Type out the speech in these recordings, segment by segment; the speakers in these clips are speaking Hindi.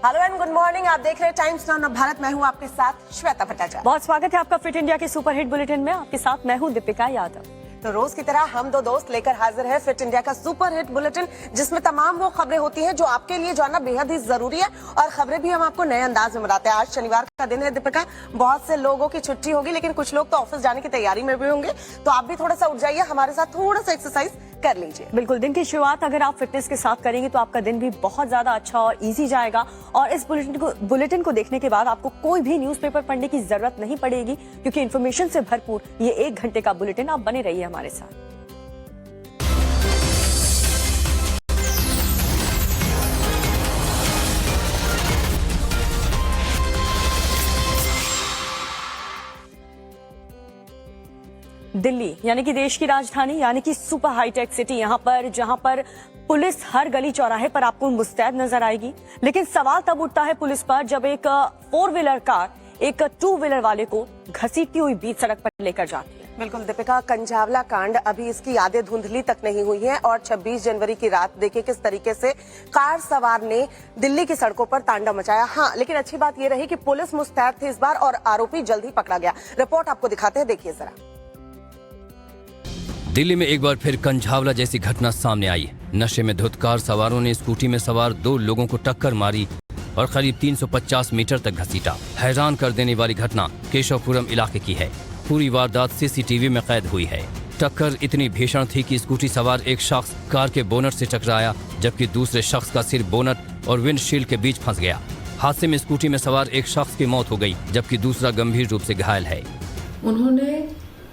Hello and good morning. आप देख रहे हैं टाइम्स नाउ भारत। मैं हूं आपके साथ श्वेता भट्टाचार्य। बहुत स्वागत है आपका फिट इंडिया के सुपर हिट बुलेटिन में। आपके साथ मैं हूं दीपिका यादव। तो रोज की तरह हम दो दोस्त लेकर हाजिर है फिट इंडिया का सुपर हिट बुलेटिन, जिसमें तमाम वो खबरें होती हैं जो आपके लिए जानना बेहद ही जरूरी है, और खबरें भी हम आपको नए अंदाज में बताते हैं। आज शनिवार का दिन है दीपिका, बहुत से लोगों की छुट्टी होगी, लेकिन कुछ लोग तो ऑफिस जाने की तैयारी में भी होंगे। तो आप भी थोड़ा सा उठ जाइए, हमारे साथ थोड़ा सा एक्सरसाइज कर लीजिए। बिल्कुल, दिन की शुरुआत अगर आप फिटनेस के साथ करेंगे तो आपका दिन भी बहुत ज्यादा अच्छा और इजी जाएगा। और इस बुलेटिन को देखने के बाद आपको कोई भी न्यूज़पेपर पढ़ने की जरूरत नहीं पड़ेगी, क्योंकि इन्फॉर्मेशन से भरपूर ये 1 घंटे का बुलेटिन। आप बने रहिए हमारे साथ। दिल्ली यानी कि देश की राजधानी, यानी कि सुपर हाईटेक सिटी, यहाँ पर जहाँ पर पुलिस हर गली चौराहे पर आपको मुस्तैद नजर आएगी। लेकिन सवाल तब उठता है पुलिस पर जब एक 4 व्हीलर कार एक 2 व्हीलर वाले को घसीटती हुई बीच सड़क पर लेकर जाती है। बिल्कुल दीपिका, कंझावला कांड अभी इसकी यादें धुंधली तक नहीं हुई है, और 26 जनवरी की रात देखिए किस तरीके से कार सवार ने दिल्ली की सड़कों पर तांडव मचाया। हाँ, लेकिन अच्छी बात यह रही कि पुलिस मुस्तैद थी इस बार, और आरोपी जल्द ही पकड़ा गया। रिपोर्ट आपको दिखाते हैं, देखिए जरा। दिल्ली में एक बार फिर कंझावला जैसी घटना सामने आई। नशे में धुत कार सवारों ने स्कूटी में सवार 2 लोगों को टक्कर मारी और करीब 350 मीटर तक घसीटा। हैरान कर देने वाली घटना केशवपुरम इलाके की है। पूरी वारदात सीसीटीवी में कैद हुई है। टक्कर इतनी भीषण थी कि स्कूटी सवार एक शख्स कार के बोनट से टकराया, जबकि दूसरे शख्स का सिर बोनट और विंडशील्ड के बीच फंस गया। हादसे में स्कूटी में सवार एक शख्स की मौत हो गई, जबकि दूसरा गंभीर रूप से घायल है। उन्होंने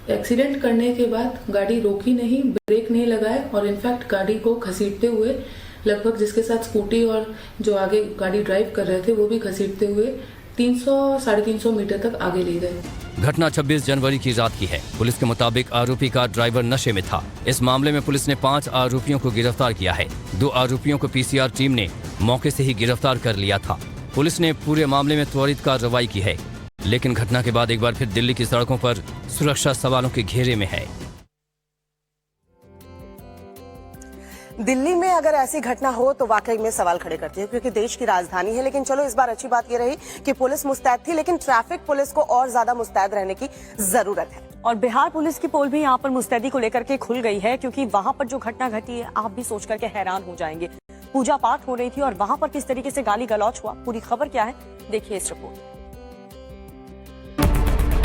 एक्सीडेंट करने के बाद गाड़ी रोकी नहीं, ब्रेक नहीं लगाए, और इनफैक्ट गाड़ी को घसीटते हुए लगभग जिसके साथ स्कूटी और जो आगे गाड़ी ड्राइव कर रहे थे वो भी घसीटते हुए 300-350 मीटर तक आगे ले गए। घटना 26 जनवरी की रात की है। पुलिस के मुताबिक आरोपी का ड्राइवर नशे में था। इस मामले में पुलिस ने 5 आरोपियों को गिरफ्तार किया है। 2 आरोपियों को पीसीआर टीम ने मौके से ही गिरफ्तार कर लिया था। पुलिस ने पूरे मामले में त्वरित कार्रवाई की है, लेकिन घटना के बाद एक बार फिर दिल्ली की सड़कों पर सुरक्षा सवालों के घेरे में है। दिल्ली में अगर ऐसी घटना हो तो वाकई में सवाल खड़े करती है, क्योंकि देश की राजधानी है। लेकिन चलो, इस बार अच्छी बात यह रही कि पुलिस मुस्तैद थी, लेकिन ट्रैफिक पुलिस को और ज्यादा मुस्तैद रहने की जरूरत है। और बिहार पुलिस की पोल भी यहाँ पर मुस्तैदी को लेकर के खुल गई है, क्योंकि वहाँ पर जो घटना घटी है आप भी सोच करके हैरान हो जाएंगे। पूजा पाठ हो रही थी और वहाँ पर किस तरीके से गाली गलौच हुआ। पूरी खबर क्या है, देखिए इस रिपोर्ट।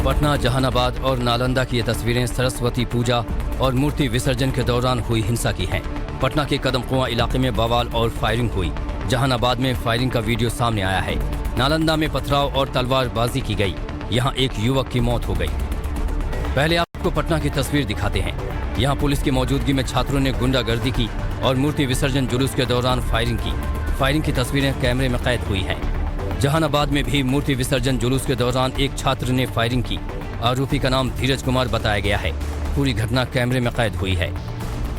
पटना, जहानाबाद और नालंदा की ये तस्वीरें सरस्वती पूजा और मूर्ति विसर्जन के दौरान हुई हिंसा की हैं। पटना के कदम कुआं इलाके में बवाल और फायरिंग हुई। जहानाबाद में फायरिंग का वीडियो सामने आया है। नालंदा में पथराव और तलवारबाजी की गई। यहाँ एक युवक की मौत हो गई। पहले आपको पटना की तस्वीर दिखाते हैं। यहाँ पुलिस की मौजूदगी में छात्रों ने गुंडागर्दी की और मूर्ति विसर्जन जुलूस के दौरान फायरिंग की। फायरिंग की तस्वीरें कैमरे में कैद हुई हैं। जहानाबाद में भी मूर्ति विसर्जन जुलूस के दौरान एक छात्र ने फायरिंग की। आरोपी का नाम धीरज कुमार बताया गया है। पूरी घटना कैमरे में कैद हुई है।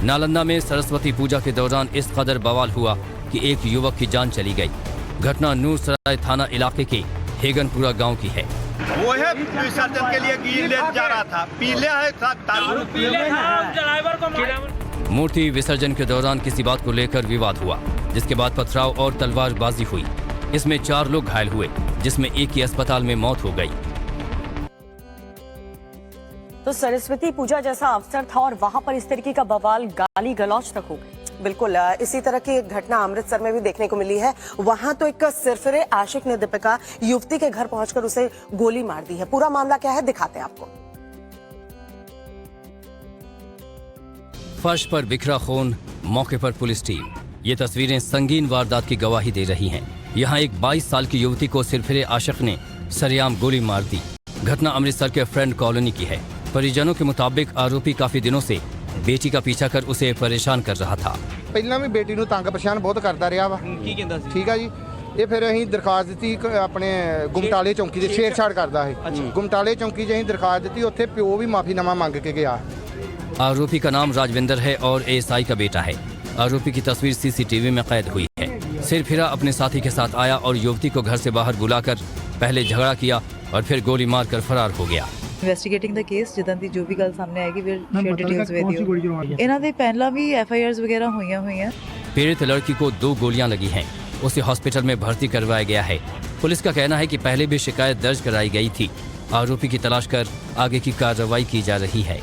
नालंदा में सरस्वती पूजा के दौरान इस कदर बवाल हुआ कि एक युवक की जान चली गई। घटना नूरसराय थाना इलाके के हेगनपुरा गांव की है। वो है विसर्जन के लिए गिर ले जा रहा था, पीले है। मूर्ति विसर्जन के दौरान किसी बात को लेकर विवाद हुआ, जिसके बाद पथराव और तलवारबाजी हुई। इसमें 4 लोग घायल हुए, जिसमें एक की अस्पताल में मौत हो गई। तो सरस्वती पूजा जैसा अवसर था और वहां पर इस तरीके का बवाल, गाली गलौच तक हो गई। बिल्कुल, इसी तरह की एक घटना अमृतसर में भी देखने को मिली है। वहां तो एक सिरफिरे आशिक ने दीपिका युवती के घर पहुंचकर उसे गोली मार दी है। पूरा मामला क्या है, दिखाते हैं आपको। फर्श पर बिखरा खून, मौके पर पुलिस टीम। ये तस्वीरें संगीन वारदात की गवाही दे रही हैं। यहाँ एक 22 साल की युवती को सिरफिरे आशिक ने सरेआम गोली मार दी। घटना अमृतसर के फ्रेंड कॉलोनी की है। परिजनों के मुताबिक आरोपी काफी दिनों से बेटी का पीछा कर उसे परेशान कर रहा था। ਪਹਿਲਾਂ ਵੀ ਬੇਟੀ ਨੂੰ ਤੰਗ ਪਰੇਸ਼ਾਨ ਬਹੁਤ ਕਰਦਾ ਰਿਹਾ ਵਾ। ਕੀ ਕਹਿੰਦਾ ਸੀ? ਠੀਕ ਆ ਜੀ, ਇਹ ਫਿਰ ਅਸੀਂ ਦਰਖਾਸਤ ਦਿੱਤੀ ਆਪਣੇ ਗੁਮਟਾਲੇ ਚੌਂਕੀ ਦੇ ਛੇੜਛਾੜ ਕਰਦਾ ਹੈ। ਗੁਮਟਾਲੇ ਚੌਂਕੀ 'ਚ ਅਸੀਂ ਦਰਖਾਸਤ ਦਿੱਤੀ, ਉੱਥੇ ਪਿਓ ਵੀ ਮਾਫੀਨਾਮਾ ਮੰਗ ਕੇ ਗਿਆ। आरोपी का नाम राजविंदर है और एएसआई का बेटा है। आरोपी की तस्वीर सीसीटीवी में कैद हुई है। सिरफिरा अपने साथी के साथ आया और युवती को घर से बाहर बुलाकर पहले झगड़ा किया और फिर गोली मारकर फरार हो गया। ਇਨਵੈਸਟੀਗੇਟਿੰਗ ਦਾ ਕੇਸ ਜਿੱਦਾਂ ਦੀ ਜੋ ਵੀ ਗੱਲ ਸਾਹਮਣੇ ਆਏਗੀ ਫਿਰ ਸ਼ੇਅਰ ਡਿਟੇਲਸ ਵਿਦ ਯੂ। ਇਹਨਾਂ ਦੇ ਪਹਿਲਾਂ ਵੀ ਐਫਆਈਆਰਸ ਵਗੈरह ਹੋਈਆਂ। पीड़ित लड़की को 2 गोलियां लगी हैं। उसे हॉस्पिटल में भर्ती करवाया गया है। पुलिस का कहना है कि पहले भी शिकायत दर्ज कराई गई थी। आरोपी की तलाश कर आगे की कार्रवाई की जा रही है।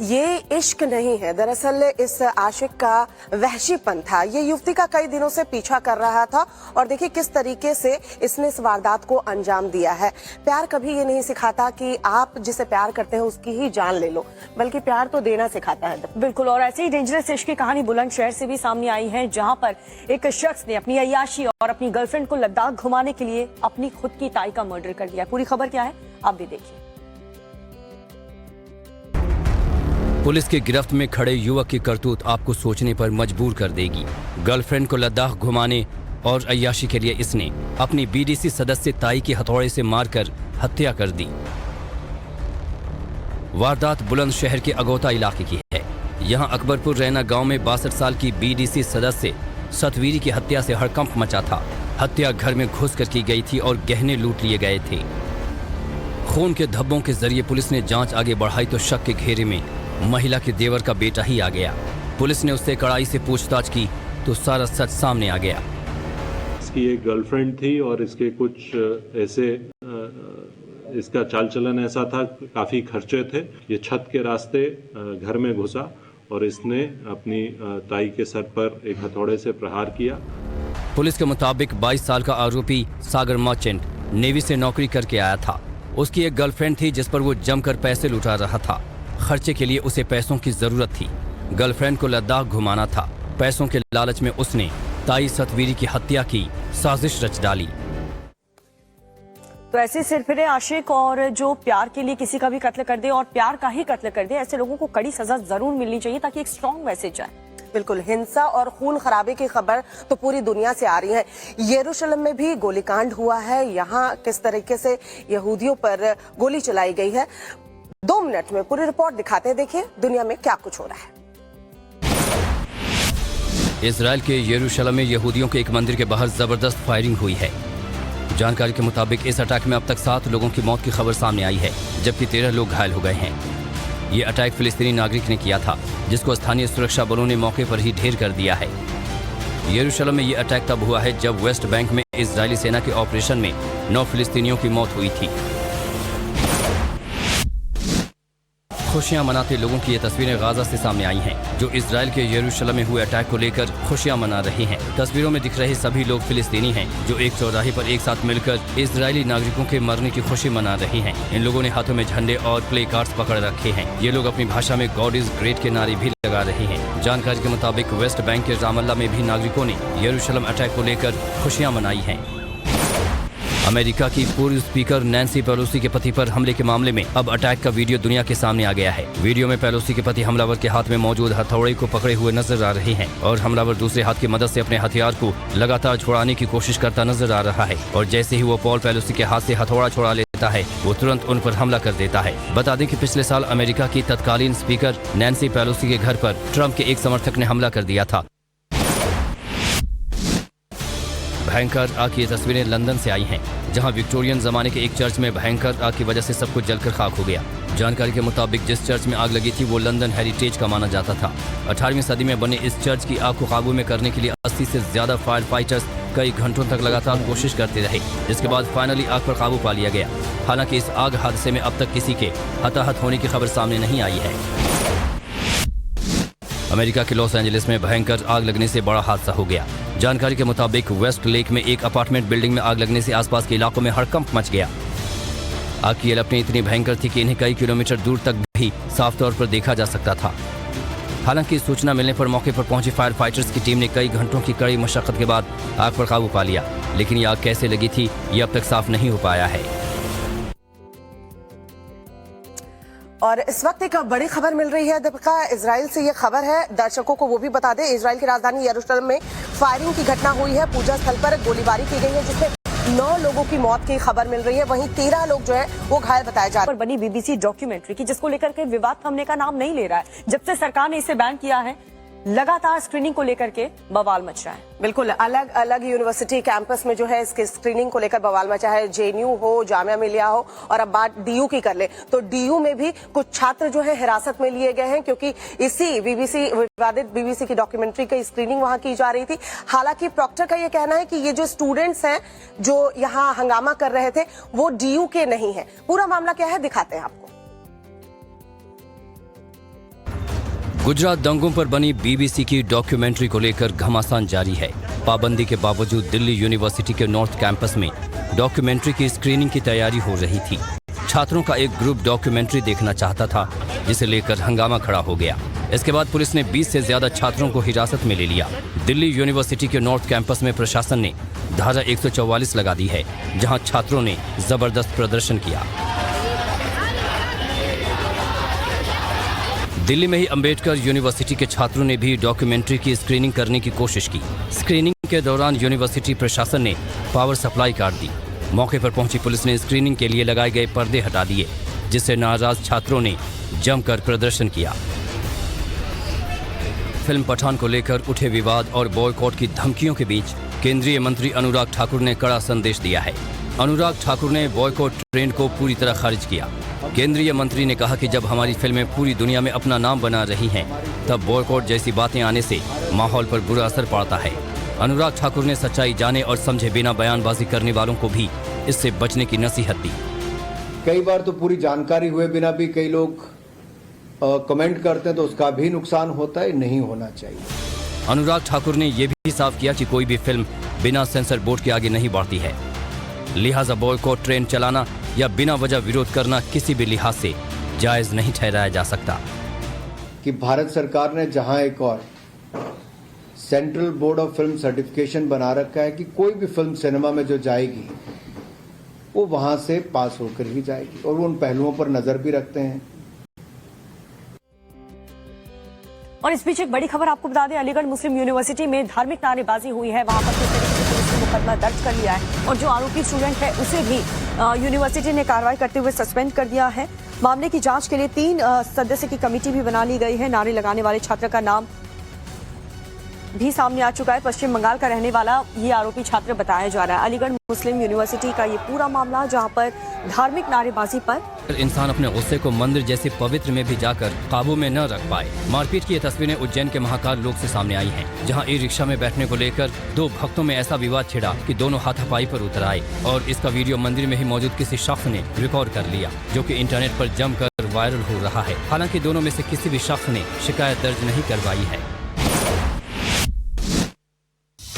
ये इश्क नहीं है, दरअसल इस आशिक का वहशीपन था। ये युवती का कई दिनों से पीछा कर रहा था और देखिए किस तरीके से इसने इस वारदात को अंजाम दिया है। प्यार कभी ये नहीं सिखाता कि आप जिसे प्यार करते हैं उसकी ही जान ले लो, बल्कि प्यार तो देना सिखाता है। बिल्कुल, और ऐसे ही डेंजरस इश्क की कहानी बुलंदशहर से भी सामने आई है, जहां पर एक शख्स ने अपनी अय्याशी और अपनी गर्लफ्रेंड को लद्दाख घुमाने के लिए अपनी खुद की ताई का मर्डर कर दिया। पूरी खबर क्या है आप भी देखिए। पुलिस की गिरफ्त में खड़े युवक की करतूत आपको सोचने पर मजबूर कर देगी। गर्लफ्रेंड को लद्दाख घुमाने और अय्याशी के लिए इसने अपनी बीडीसी सदस्य ताई की हथौड़े से मारकर हत्या कर दी। वारदात बुलंदशहर के अगोता इलाके की है। यहां अकबरपुर रैना गांव में 62 साल की बीडीसी सदस्य सतवीरी की हत्या से हड़कंप मचा था। हत्या घर में घुसकर की गई थी और गहने लूट लिए गए थे। खून के धब्बों के जरिए पुलिस ने जांच आगे बढ़ाई तो शक के घेरे में महिला के देवर का बेटा ही आ गया। पुलिस ने उससे कड़ाई से पूछताछ की तो सारा सच सामने आ गया। इसकी एक गर्लफ्रेंड थी और इसके कुछ ऐसे इसका चाल चलन ऐसा था, काफ़ी खर्चे थे। ये छत के रास्ते घर में घुसा और इसने अपनी ताई के सर पर एक हथौड़े से प्रहार किया। पुलिस के मुताबिक 22 साल का आरोपी सागर मर्चेंट नेवी से नौकरी करके आया था। उसकी एक गर्लफ्रेंड थी जिस पर वो जमकर पैसे लुटा रहा था। खर्चे के लिए उसे पैसों की जरूरत थी। गर्लफ्रेंड को लद्दाख घुमाना था। पैसों के लालच में उसने ताई सतवीरी की हत्या की साजिश रच डाली। तो ऐसे सिरफिरे आशिक और जो प्यार के लिए किसी का भी कत्ल कर दे और प्यार का ही कत्ल कर दे, ऐसे लोगों को कड़ी सजा जरूर मिलनी चाहिए ताकि एक स्ट्रॉन्ग मैसेज जाए। बिल्कुल, हिंसा और खून खराबे की खबर तो पूरी दुनिया से आ रही है। यरूशलेम में भी गोलीकांड हुआ है। यहाँ किस तरीके से यहूदियों पर गोली चलाई गई है, 2 मिनट में पूरी रिपोर्ट दिखाते हैं। देखिए दुनिया में क्या कुछ हो रहा है। इजराइल के यरूशलेम में यहूदियों के एक मंदिर के बाहर जबरदस्त फायरिंग हुई है। जानकारी के मुताबिक इस अटैक में अब तक 7 लोगों की मौत की खबर सामने आई है, जबकि 13 लोग घायल हो गए हैं। ये अटैक फिलिस्तीनी नागरिक ने किया था, जिसको स्थानीय सुरक्षा बलों ने मौके पर ही ढेर कर दिया है। यरूशलेम में ये अटैक तब हुआ है जब वेस्ट बैंक में इजरायली सेना के ऑपरेशन में 9 फिलिस्तीनियों की मौत हुई थी। खुशियां मनाते लोगों की ये तस्वीरें गाजा से सामने आई हैं, जो इजराइल के यरूशलेम में हुए अटैक को लेकर खुशियां मना रहे हैं। तस्वीरों में दिख रहे सभी लोग फिलिस्तीनी हैं, जो एक चौराहे पर एक साथ मिलकर इजरायली नागरिकों के मरने की खुशी मना रहे हैं। इन लोगों ने हाथों में झंडे और प्ले कार्ड्स पकड़ रखे हैं। ये लोग अपनी भाषा में गॉड इज ग्रेट के नारे भी लगा रहे हैं। जानकारी के मुताबिक वेस्ट बैंक के रामल्ला में भी नागरिकों ने यरूशलेम अटैक को लेकर खुशियां मनाई हैं। अमेरिका की पूर्व स्पीकर नैन्सी पेलोसी के पति पर हमले के मामले में अब अटैक का वीडियो दुनिया के सामने आ गया है। वीडियो में पेलोसी के पति हमलावर के हाथ में मौजूद हथौड़े को पकड़े हुए नजर आ रहे हैं और हमलावर दूसरे हाथ की मदद से अपने हथियार को लगातार छुड़ाने की कोशिश करता नजर आ रहा है। और जैसे ही वो पॉल पेलोसी के हाथ से हथौड़ा छुड़ा लेता है, वो तुरंत उन पर हमला कर देता है। बता दें कि पिछले साल अमेरिका की तत्कालीन स्पीकर नैन्सी पेलोसी के घर पर ट्रंप के एक समर्थक ने हमला कर दिया था। भयंकर आग की ये तस्वीरें लंदन से आई हैं, जहां विक्टोरियन जमाने के एक चर्च में भयंकर आग की वजह से सब कुछ जलकर खाक हो गया। जानकारी के मुताबिक जिस चर्च में आग लगी थी वो लंदन हेरिटेज का माना जाता था। 18वीं सदी में बने इस चर्च की आग को काबू में करने के लिए 80 से ज्यादा फायर फाइटर्स कई घंटों तक लगातार कोशिश करते रहे, जिसके बाद फाइनली आग पर काबू पा लिया गया। हालांकि इस आग हादसे में अब तक किसी के हताहत होने की खबर सामने नहीं आई है। अमेरिका के लॉस एंजलिस में भयंकर आग लगने से बड़ा हादसा हो गया। जानकारी के मुताबिक वेस्ट लेक में एक अपार्टमेंट बिल्डिंग में आग लगने से आसपास के इलाकों में हड़कंप मच गया। आग की लपटें इतनी भयंकर थी कि इन्हें कई किलोमीटर दूर तक भी साफ तौर पर देखा जा सकता था। हालांकि सूचना मिलने पर मौके पर पहुंची फायर फाइटर्स की टीम ने कई घंटों की कड़ी मशक्कत के बाद आग पर काबू पा लिया, लेकिन ये आग कैसे लगी थी ये अब तक साफ नहीं हो पाया है। और इस वक्त एक बड़ी खबर मिल रही है दीपिका, इजराइल से ये खबर है, दर्शकों को वो भी बता दें। इजराइल की राजधानी यरूशलेम में फायरिंग की घटना हुई है। पूजा स्थल पर गोलीबारी की गई है, जिसमें 9 लोगों की मौत की खबर मिल रही है। वहीं 13 लोग जो है वो घायल बताए जा रहे हैं। पर बनी बीबीसी डॉक्यूमेंट्री की, जिसको लेकर के विवाद थमने का नाम नहीं ले रहा है। जब से सरकार ने इसे बैन किया है, लगातार स्क्रीनिंग को लेकर के बवाल मच रहा है। बिल्कुल, अलग अलग यूनिवर्सिटी कैंपस में जो है इसके स्क्रीनिंग को लेकर बवाल मचा है। जेएनयू हो, जामिया मिलिया हो, और अब बात डीयू की कर ले तो डीयू में भी कुछ छात्र जो है हिरासत में लिए गए हैं, क्योंकि इसी विवादित बीबीसी की डॉक्यूमेंट्री की स्क्रीनिंग वहां की जा रही थी। हालांकि प्रॉक्टर का ये कहना है कि ये जो स्टूडेंट्स हैं जो यहाँ हंगामा कर रहे थे वो डीयू के नहीं है। पूरा मामला क्या है दिखाते हैं आपको। गुजरात दंगों पर बनी बीबीसी की डॉक्यूमेंट्री को लेकर घमासान जारी है। पाबंदी के बावजूद दिल्ली यूनिवर्सिटी के नॉर्थ कैंपस में डॉक्यूमेंट्री की स्क्रीनिंग की तैयारी हो रही थी। छात्रों का एक ग्रुप डॉक्यूमेंट्री देखना चाहता था, जिसे लेकर हंगामा खड़ा हो गया। इसके बाद पुलिस ने 20 से ज्यादा छात्रों को हिरासत में ले लिया। दिल्ली यूनिवर्सिटी के नॉर्थ कैंपस में प्रशासन ने धारा 144 लगा दी है, जहां छात्रों ने जबरदस्त प्रदर्शन किया। दिल्ली में ही अंबेडकर यूनिवर्सिटी के छात्रों ने भी डॉक्यूमेंट्री की स्क्रीनिंग करने की कोशिश की। स्क्रीनिंग के दौरान यूनिवर्सिटी प्रशासन ने पावर सप्लाई काट दी। मौके पर पहुंची पुलिस ने स्क्रीनिंग के लिए लगाए गए पर्दे हटा दिए, जिससे नाराज छात्रों ने जमकर प्रदर्शन किया। फिल्म पठान को लेकर उठे विवाद और बॉयकॉट की धमकियों के बीच केंद्रीय मंत्री अनुराग ठाकुर ने कड़ा संदेश दिया है। अनुराग ठाकुर ने बॉयकॉट ट्रेंड को पूरी तरह खारिज किया। केंद्रीय मंत्री ने कहा कि जब हमारी फिल्में पूरी दुनिया में अपना नाम बना रही हैं, तब बॉयकॉट जैसी बातें आने से माहौल पर बुरा असर पड़ता है। अनुराग ठाकुर ने सच्चाई जाने और समझे बिना बयानबाजी करने वालों को भी इससे बचने की नसीहत दी। कई बार तो पूरी जानकारी हुए बिना भी कई लोग कमेंट करते हैं, तो उसका भी नुकसान होता है, नहीं होना चाहिए। अनुराग ठाकुर ने यह भी साफ किया कि कोई भी फिल्म बिना सेंसर बोर्ड के आगे नहीं बढ़ती है। लिहाजा बॉयकॉट ट्रेंड चलाना या बिना वजह विरोध करना किसी भी लिहाज से जायज नहीं ठहराया जा सकता। कि भारत सरकार ने जहां एक और central board of film certification बना रखा है कि कोई भी फिल्म सिनेमा में जो जाएगी वो वहां से पास होकर ही जाएगी, और वो उन पहलुओं पर नजर भी रखते हैं। और इस बीच एक बड़ी खबर आपको बता दें, अलीगढ़ मुस्लिम यूनिवर्सिटी में धार्मिक नारेबाजी हुई है। वहां पर पुलिस ने मुकदमा दर्ज कर लिया है और जो आरोपी स्टूडेंट है उसे भी यूनिवर्सिटी ने कार्रवाई करते हुए सस्पेंड कर दिया है। मामले की जांच के लिए 3 सदस्य की कमेटी भी बना ली गई है। नारे लगाने वाले छात्र का नाम भी सामने आ चुका है। पश्चिम बंगाल का रहने वाला ये आरोपी छात्र बताया जा रहा है। अलीगढ़ मुस्लिम यूनिवर्सिटी का ये पूरा मामला, जहां पर धार्मिक नारेबाजी पर इंसान अपने गुस्से को मंदिर जैसे पवित्र में भी जाकर काबू में न रख पाए। मारपीट की ये तस्वीरें उज्जैन के महाकाल लोक से सामने आई हैं, जहां ई रिक्शा में बैठने को लेकर 2 भक्तों में ऐसा विवाद छिड़ा कि दोनों हाथापाई पर उतर आए, और इसका वीडियो मंदिर में ही मौजूद किसी शख्स ने रिकॉर्ड कर लिया, जो कि इंटरनेट पर जमकर वायरल हो रहा है। हालांकि दोनों में से किसी भी शख्स ने शिकायत दर्ज नहीं करवाई है।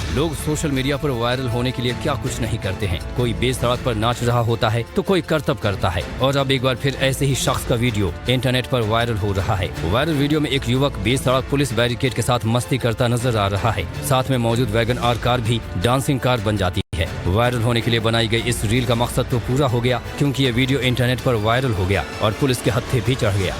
लोग सोशल मीडिया पर वायरल होने के लिए क्या कुछ नहीं करते हैं। कोई बेसड़क पर नाच रहा होता है तो कोई करतब करता है, और अब एक बार फिर ऐसे ही शख्स का वीडियो इंटरनेट पर वायरल हो रहा है। वायरल वीडियो में एक युवक बेसड़क पुलिस बैरिकेड के साथ मस्ती करता नजर आ रहा है। साथ में मौजूद वैगन आर कार भी डांसिंग कार बन जाती है। वायरल होने के लिए बनाई गई इस रील का मकसद तो पूरा हो गया, क्योंकि ये वीडियो इंटरनेट पर वायरल हो गया और पुलिस के हत्थे भी चढ़ गया।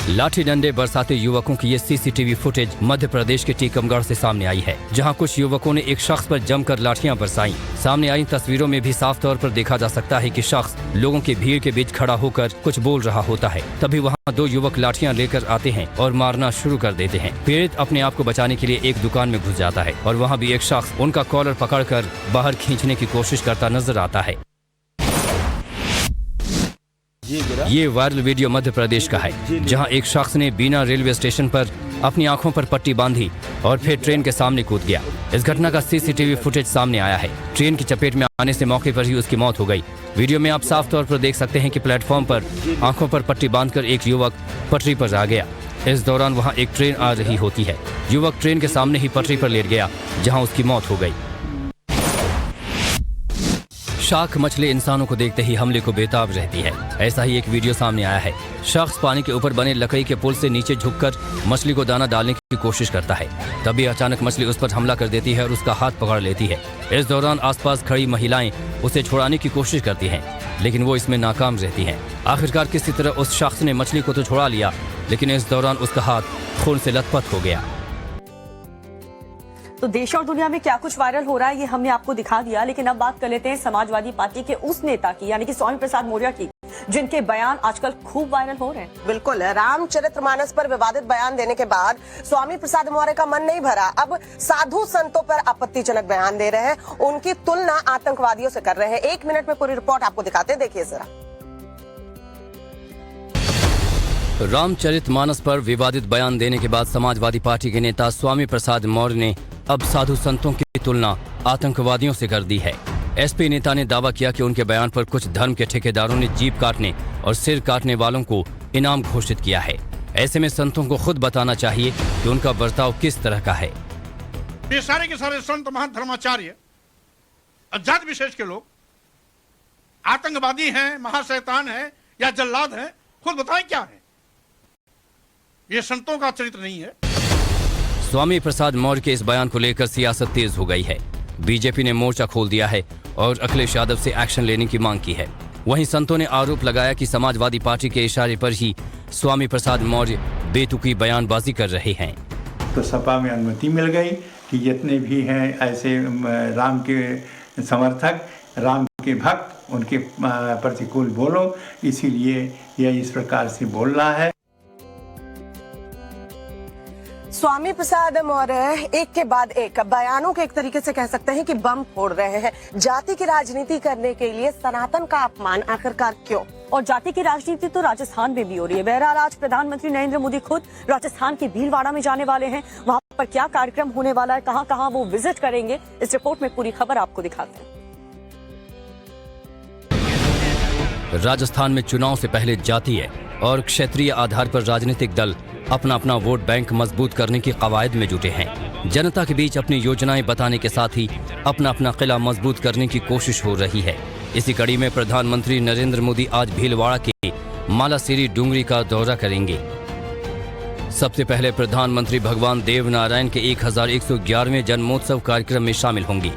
लाठी डंडे बरसाते युवकों की ये सीसीटीवी फुटेज मध्य प्रदेश के टीकमगढ़ से सामने आई है, जहां कुछ युवकों ने एक शख्स पर जमकर लाठियां बरसाई। सामने आई तस्वीरों में भी साफ तौर पर देखा जा सकता है कि शख्स लोगों की भीड़ के बीच खड़ा होकर कुछ बोल रहा होता है। तभी वहां 2 युवक लाठियां लेकर आते हैं और मारना शुरू कर देते हैं। पीड़ित अपने आप को बचाने के लिए एक दुकान में घुस जाता है, और वहाँ भी एक शख्स उनका कॉलर पकड़कर बाहर खींचने की कोशिश करता नजर आता है। ये वायरल वीडियो मध्य प्रदेश का है, जहां एक शख्स ने बीना रेलवे स्टेशन पर अपनी आंखों पर पट्टी बांधी और फिर ट्रेन के सामने कूद गया। इस घटना का सीसीटीवी फुटेज सामने आया है। ट्रेन की चपेट में आने से मौके पर ही उसकी मौत हो गई। वीडियो में आप साफ तौर पर देख सकते हैं कि प्लेटफॉर्म पर आंखों पर पट्टी बांधकर एक युवक पटरी पर आ गया। इस दौरान वहाँ एक ट्रेन आ रही होती है। युवक ट्रेन के सामने ही पटरी पर लेट गया, जहाँ उसकी मौत हो गई। शार्क मछली इंसानों को देखते ही हमले को बेताब रहती है। ऐसा ही एक वीडियो सामने आया है। शख्स पानी के ऊपर बने लकड़ी के पुल से नीचे झुककर मछली को दाना डालने की कोशिश करता है। तभी अचानक मछली उस पर हमला कर देती है और उसका हाथ पकड़ लेती है। इस दौरान आसपास खड़ी महिलाएं उसे छुड़ाने की कोशिश करती हैं, लेकिन वो इसमें नाकाम रहती हैं। आखिरकार किसी तरह उस शख्स ने मछली को तो छुड़ा लिया, लेकिन इस दौरान उसका हाथ खून से लथपथ हो गया। तो देश और दुनिया में क्या कुछ वायरल हो रहा है ये हमने आपको दिखा दिया, लेकिन अब बात कर लेते हैं समाजवादी पार्टी के उस नेता की, यानी कि स्वामी प्रसाद मौर्य की, जिनके बयान आजकल खूब वायरल हो रहे हैं। बिल्कुल, रामचरितमानस पर विवादित बयान देने के बाद स्वामी प्रसाद मौर्य का मन नहीं भरा। अब साधु संतों पर आपत्तिजनक बयान दे रहे हैं, उनकी तुलना आतंकवादियों से कर रहे हैं। 1 मिनट में पूरी रिपोर्ट आपको दिखाते हैं, देखिए जरा। रामचरितमानस पर विवादित बयान देने के बाद समाजवादी पार्टी के नेता स्वामी प्रसाद मौर्य ने अब साधु संतों की तुलना आतंकवादियों से कर दी है। एसपी नेता ने दावा किया कि उनके बयान पर कुछ धर्म के ठेकेदारों ने जीप काटने और सिर काटने वालों को इनाम घोषित किया है। ऐसे में संतों को खुद बताना चाहिए कि उनका बर्ताव किस तरह का है। ये सारे के सारे संत महाधर्माचार्य जात विशेष के लोग आतंकवादी हैं, महाशैतान हैं या जल्लाद हैं, खुद बताएं क्या है। ये संतों का चरित्र नहीं है। स्वामी प्रसाद मौर्य के इस बयान को लेकर सियासत तेज हो गई है। बीजेपी ने मोर्चा खोल दिया है और अखिलेश यादव से एक्शन लेने की मांग की है। वहीं संतों ने आरोप लगाया कि समाजवादी पार्टी के इशारे पर ही स्वामी प्रसाद मौर्य बेतुकी बयानबाजी कर रहे हैं। तो सपा में अनुमति मिल गई कि जितने भी हैं ऐसे राम के समर्थक, राम के भक्त, उनके प्रतिकूल बोलो, इसीलिए यह इस प्रकार से बोल रहा है। स्वामी प्रसाद मौर्य एक के बाद एक बयानों के एक तरीके से कह सकते हैं कि बम फोड़ रहे हैं। जाति की राजनीति करने के लिए सनातन का अपमान आखिरकार क्यों? और जाति की राजनीति तो राजस्थान में भी हो रही है। बहरहाल आज प्रधानमंत्री नरेंद्र मोदी खुद राजस्थान के भीलवाड़ा में जाने वाले हैं। वहां पर क्या कार्यक्रम होने वाला है, कहां कहां वो विजिट करेंगे, इस रिपोर्ट में पूरी खबर आपको दिखाते हैं। राजस्थान में चुनाव से पहले जातीय और क्षेत्रीय आधार पर राजनीतिक दल अपना अपना वोट बैंक मजबूत करने की कवायद में जुटे हैं। जनता के बीच अपनी योजनाएं बताने के साथ ही अपना अपना किला मजबूत करने की कोशिश हो रही है। इसी कड़ी में प्रधानमंत्री नरेंद्र मोदी आज भीलवाड़ा के मालासिरी डूंगरी का दौरा करेंगे। सबसे पहले प्रधानमंत्री भगवान देव नारायण के 1111वें जन्मोत्सव कार्यक्रम में शामिल होंगे।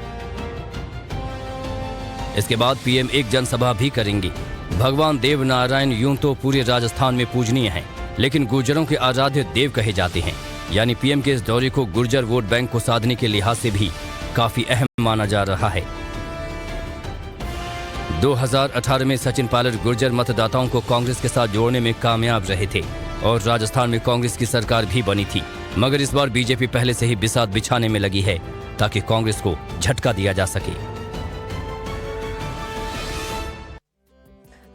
इसके बाद पीएम एक जनसभा भी करेंगे। भगवान देव नारायण यूं तो पूरे राजस्थान में पूजनीय हैं, लेकिन गुर्जरों के आराध्य देव कहे जाते हैं। यानी पीएम के इस दौरे को गुर्जर वोट बैंक को साधने के लिहाज से भी काफी अहम माना जा रहा है। 2018 में सचिन पायलट गुर्जर मतदाताओं को कांग्रेस के साथ जोड़ने में कामयाब रहे थे और राजस्थान में कांग्रेस की सरकार भी बनी थी। मगर इस बार बीजेपी पहले से ही बिसात बिछाने में लगी है ताकि कांग्रेस को झटका दिया जा सके।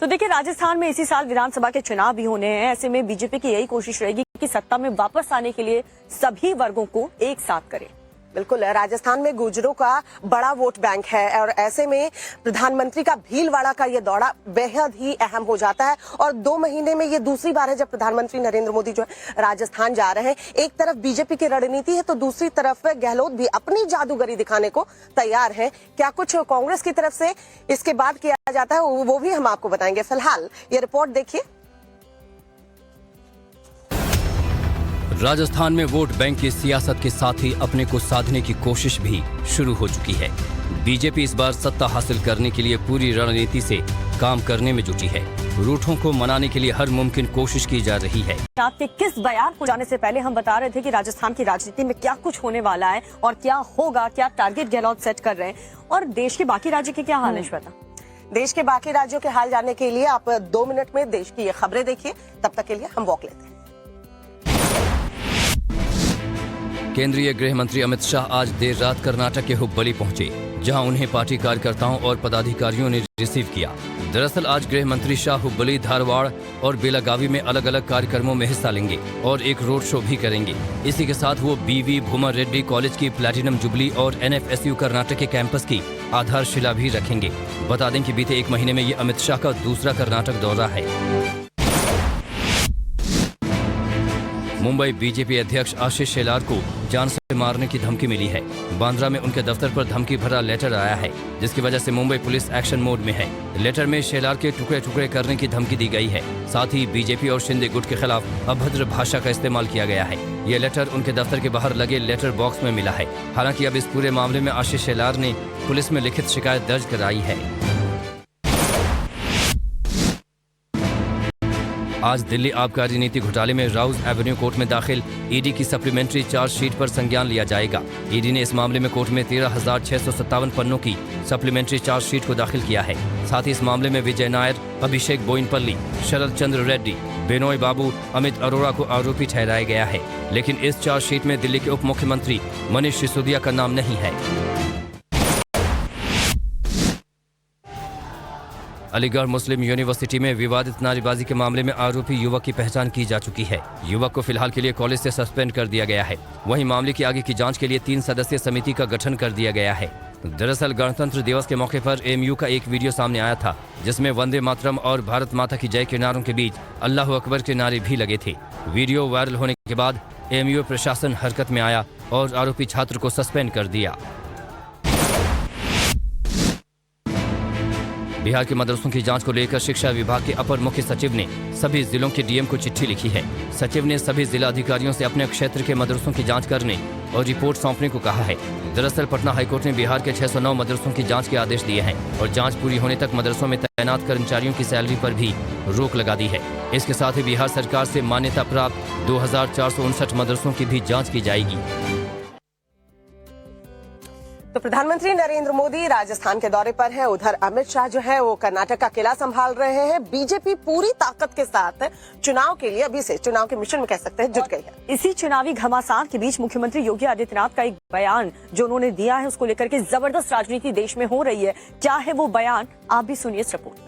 तो देखिए, राजस्थान में इसी साल विधानसभा के चुनाव भी होने हैं। ऐसे में बीजेपी की यही कोशिश रहेगी कि सत्ता में वापस आने के लिए सभी वर्गों को एक साथ करे। बिल्कुल, राजस्थान में गुर्जरों का बड़ा वोट बैंक है और ऐसे में प्रधानमंत्री का भीलवाड़ा का ये दौरा बेहद ही अहम हो जाता है। और 2 महीने में ये दूसरी बार है जब प्रधानमंत्री नरेंद्र मोदी जो है राजस्थान जा रहे हैं। एक तरफ बीजेपी की रणनीति है तो दूसरी तरफ गहलोत भी अपनी जादूगरी दिखाने को तैयार है। क्या कुछ कांग्रेस की तरफ से इसके बाद किया जाता है वो भी हम आपको बताएंगे। फिलहाल ये रिपोर्ट देखिए। राजस्थान में वोट बैंक की सियासत के साथ ही अपने को साधने की कोशिश भी शुरू हो चुकी है। बीजेपी इस बार सत्ता हासिल करने के लिए पूरी रणनीति से काम करने में जुटी है। रूठों को मनाने के लिए हर मुमकिन कोशिश की जा रही है। आपके किस बयान को जाने से पहले हम बता रहे थे कि राजस्थान की राजनीति में क्या कुछ होने वाला है और क्या होगा, क्या टारगेट गहलोत सेट कर रहे हैं और देश के बाकी राज्य के क्या हाल है। श्वेता, देश के बाकी राज्यों के हाल जानने के लिए आप 2 मिनट में देश की ये खबरें देखिए। तब तक के लिए हम वॉक लेते हैं। केंद्रीय गृह मंत्री अमित शाह आज देर रात कर्नाटक के हुब्बली पहुंचे, जहां उन्हें पार्टी कार्यकर्ताओं और पदाधिकारियों ने रिसीव किया। दरअसल आज गृह मंत्री शाह हुब्बली, धारवाड़ और बेलागावी में अलग अलग कार्यक्रमों में हिस्सा लेंगे और एक रोड शो भी करेंगे। इसी के साथ वो बीवी भूमर रेड्डी कॉलेज की प्लैटिनम जुबली और NFSU कर्नाटक के कैंपस की आधारशिला भी रखेंगे। बता दें कि बीते 1 महीने में ये अमित शाह का दूसरा कर्नाटक दौरा है। मुंबई बीजेपी अध्यक्ष आशीष शेलार को जान से मारने की धमकी मिली है। बांद्रा में उनके दफ्तर पर धमकी भरा लेटर आया है, जिसकी वजह से मुंबई पुलिस एक्शन मोड में है। लेटर में शेलार के टुकड़े टुकड़े करने की धमकी दी गई है। साथ ही बीजेपी और शिंदे गुट के खिलाफ अभद्र भाषा का इस्तेमाल किया गया है। ये लेटर उनके दफ्तर के बाहर लगे लेटर बॉक्स में मिला है। हालांकि अब इस पूरे मामले में आशीष शेलार ने पुलिस में लिखित शिकायत दर्ज कराई है। आज दिल्ली आबकारी नीति घोटाले में राउज एवेन्यू कोर्ट में दाखिल ईडी की सप्लीमेंट्री चार्जशीट पर संज्ञान लिया जाएगा। ईडी ने इस मामले में कोर्ट में 13,657 पन्नों की सप्लीमेंट्री चार्जशीट को दाखिल किया है। साथ ही इस मामले में विजय नायर, अभिषेक बोइनपल्ली, शरद चंद्र रेड्डी, बेनोय बाबू, अमित अरोड़ा को आरोपी ठहराया गया है। लेकिन इस चार्जशीट में दिल्ली के उप मुख्यमंत्री मनीष सिसोदिया का नाम नहीं है। अलीगढ़ मुस्लिम यूनिवर्सिटी में विवादित नारेबाजी के मामले में आरोपी युवक की पहचान की जा चुकी है। युवक को फिलहाल के लिए कॉलेज से सस्पेंड कर दिया गया है। वहीं मामले की आगे की जांच के लिए 3 सदस्यीय समिति का गठन कर दिया गया है। दरअसल गणतंत्र दिवस के मौके पर एएमयू का एक वीडियो सामने आया था, जिसमें वंदे मातरम और भारत माता की जय के नारों के बीच अल्लाह अकबर के नारे भी लगे थे। वीडियो वायरल होने के बाद एएमयू प्रशासन हरकत में आया और आरोपी छात्र को सस्पेंड कर दिया। बिहार के मदरसों की जांच को लेकर शिक्षा विभाग के अपर मुख्य सचिव ने सभी जिलों के डीएम को चिट्ठी लिखी है। सचिव ने सभी जिला अधिकारियों से अपने क्षेत्र के मदरसों की जांच करने और रिपोर्ट सौंपने को कहा है। दरअसल पटना हाईकोर्ट ने बिहार के 609 मदरसों की जांच के आदेश दिए हैं और जांच पूरी होने तक मदरसों में तैनात कर्मचारियों की सैलरी पर भी रोक लगा दी है। इसके साथ ही बिहार सरकार से मान्यता प्राप्त 2459 मदरसों की भी जाँच की जाएगी। तो प्रधानमंत्री नरेंद्र मोदी राजस्थान के दौरे पर हैं। उधर अमित शाह जो है वो कर्नाटक का किला संभाल रहे हैं। बीजेपी पूरी ताकत के साथ चुनाव के लिए अभी से चुनाव के मिशन में कह सकते हैं जुट गई है। इसी चुनावी घमासान के बीच मुख्यमंत्री योगी आदित्यनाथ का एक बयान जो उन्होंने दिया है, उसको लेकर के जबरदस्त राजनीति देश में हो रही है। क्या है वो बयान, आप भी सुनिए इस रिपोर्ट में।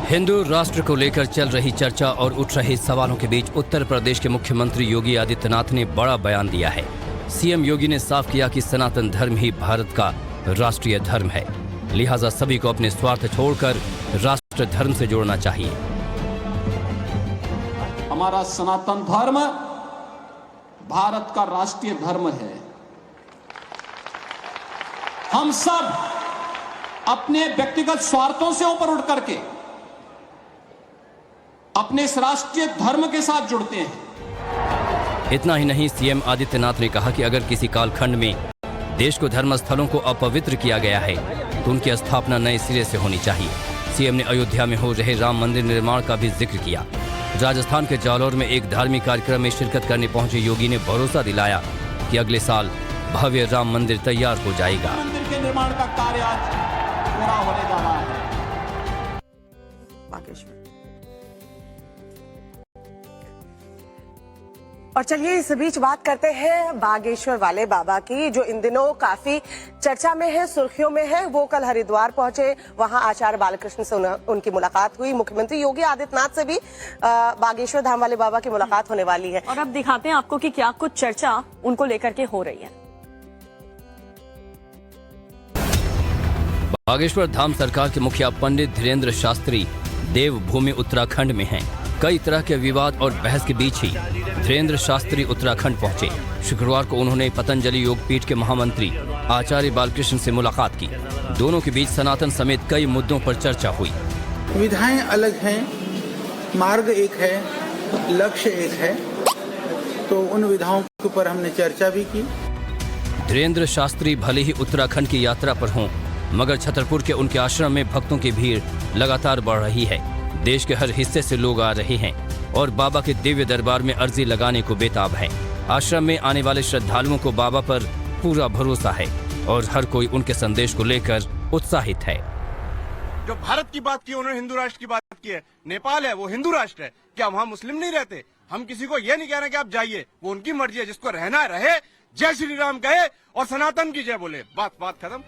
हिंदू राष्ट्र को लेकर चल रही चर्चा और उठ रहे सवालों के बीच उत्तर प्रदेश के मुख्यमंत्री योगी आदित्यनाथ ने बड़ा बयान दिया है। सीएम योगी ने साफ किया कि सनातन धर्म ही भारत का राष्ट्रीय धर्म है, लिहाजा सभी को अपने स्वार्थ छोड़कर राष्ट्र धर्म से जोड़ना चाहिए। हमारा सनातन धर्म भारत का राष्ट्रीय धर्म है। हम सब अपने व्यक्तिगत स्वार्थों से ऊपर उठ करके अपने इस राष्ट्रीय धर्म के साथ जुड़ते हैं। इतना ही नहीं, सीएम आदित्यनाथ ने कहा कि अगर किसी कालखंड में देश को धर्म स्थलों को अपवित्र किया गया है तो उनकी स्थापना नए सिरे से होनी चाहिए। सीएम ने अयोध्या में हो रहे राम मंदिर निर्माण का भी जिक्र किया। राजस्थान के जालौर में एक धार्मिक कार्यक्रम में शिरकत करने पहुंचे योगी ने भरोसा दिलाया कि अगले साल भव्य राम मंदिर तैयार हो जाएगा। मंदिर के निर्माण का कार्य आज पूरा होने जा रहा है। और चलिए इस बीच बात करते हैं बागेश्वर वाले बाबा की, जो इन दिनों काफी चर्चा में है, सुर्खियों में है। वो कल हरिद्वार पहुंचे, वहां आचार्य बालकृष्ण से उनकी मुलाकात हुई। मुख्यमंत्री योगी आदित्यनाथ से भी बागेश्वर धाम वाले बाबा की मुलाकात होने वाली है। और अब दिखाते हैं आपको कि क्या कुछ चर्चा उनको लेकर के हो रही है। बागेश्वर धाम सरकार के मुखिया पंडित धीरेन्द्र शास्त्री देवभूमि उत्तराखंड में हैं। कई तरह के विवाद और बहस के बीच ही धीरेन्द्र शास्त्री उत्तराखंड पहुंचे। शुक्रवार को उन्होंने पतंजलि योगपीठ के महामंत्री आचार्य बालकृष्ण से मुलाकात की। दोनों के बीच सनातन समेत कई मुद्दों पर चर्चा हुई। विधाएं अलग हैं, मार्ग एक है, लक्ष्य एक है, तो उन विधाओं के ऊपर हमने चर्चा भी की। धीरेन्द्र शास्त्री भले ही उत्तराखंड की यात्रा पर हों, मगर छतरपुर के उनके आश्रम में भक्तों की भीड़ लगातार बढ़ रही है। देश के हर हिस्से से लोग आ रहे हैं और बाबा के दिव्य दरबार में अर्जी लगाने को बेताब है। आश्रम में आने वाले श्रद्धालुओं को बाबा पर पूरा भरोसा है और हर कोई उनके संदेश को लेकर उत्साहित है। जो भारत की बात की, उन्होंने हिंदू राष्ट्र की बात की है। नेपाल है, वो हिंदू राष्ट्र है। क्या वहाँ मुस्लिम नहीं रहते? हम किसी को ये नहीं कह रहे कि आप जाइए, वो उनकी मर्जी है। जिसको रहना है रहे, जय श्री राम कहे और सनातन की जय बोले, बात खत्म।